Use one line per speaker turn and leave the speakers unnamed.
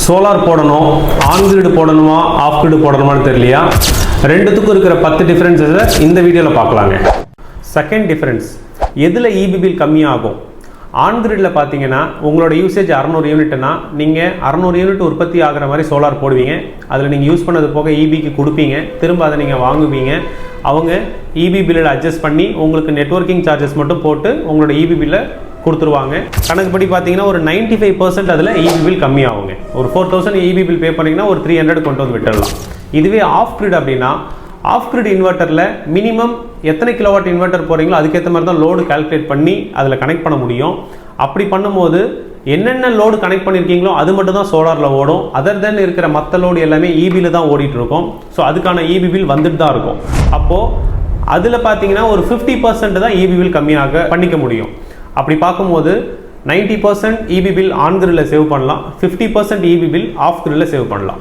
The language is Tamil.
சோலார் போடணும், ஆன் கிரிட் போடணுமா ஆஃப் கிரிட் போடணுமான்னு தெரியலையா? ரெண்டுத்துக்கும் இருக்கிற 10 டிஃபரன்ஸை இந்த வீடியோவில் பார்க்கலாங்க. செகண்ட் டிஃபரன்ஸ், எதில் இபி பில் கம்மியாகும்? ஆன் கிரிட்ல பார்த்தீங்கன்னா உங்களோட யூசேஜ் 600 யூனிட்னா நீங்கள் 600 யூனிட் உற்பத்தி ஆகிற மாதிரி சோலார் போடுவீங்க. அதில் நீங்கள் யூஸ் பண்ணது போக இபிக்கு கொடுப்பீங்க, திரும்ப அதை நீங்கள் வாங்குவீங்க. அவங்க இபி பில்லில் அட்ஜஸ்ட் பண்ணி உங்களுக்கு நெட்வொர்க்கிங் சார்ஜஸ் மட்டும் போட்டு உங்களோட இபி பில்லை கொடுத்துருவாங்க. கணக்குப்படி பார்த்தீங்கன்னா ஒரு 95% அதில் இபி பில் கம்மியாகுங்க. ஒரு 4000 இபி பில் பே பண்ணிங்கன்னா ஒரு 300 கொண்டு வந்து விட்டுடலாம். இதுவே ஆஃப் கிரிட் அப்படின்னா, ஆஃப் கிரிட் இன்வெர்ட்டரில் மினிமம் எத்தனை கிலோவாட் இன்வெர்ட்டர் போகிறீங்களோ அதுக்கேற்ற மாதிரி தான் லோடு கால்குலேட் பண்ணி அதில் கனெக்ட் பண்ண முடியும். அப்படி பண்ணும்போது என்னென்ன லோடு கனெக்ட் பண்ணியிருக்கீங்களோ அது மட்டும் தான் சோலாரில் ஓடும். அதர் தென் இருக்கிற மற்ற லோடு எல்லாமே இபியில் தான் ஓடிட்டு இருக்கும். ஸோ அதுக்கான இபி பில் வந்துட்டு தான் இருக்கும். அப்போது அதில் பார்த்தீங்கன்னா ஒரு 50% தான் இபி பில் கம்மியாக பண்ணிக்க முடியும். அப்படி பார்க்கும்போது 90% இபி பில் ஆன் கிரிட்ல சேவ் பண்ணலாம், 50% இபி பில் ஆஃப் கிரிட்ல சேவ் பண்ணலாம்.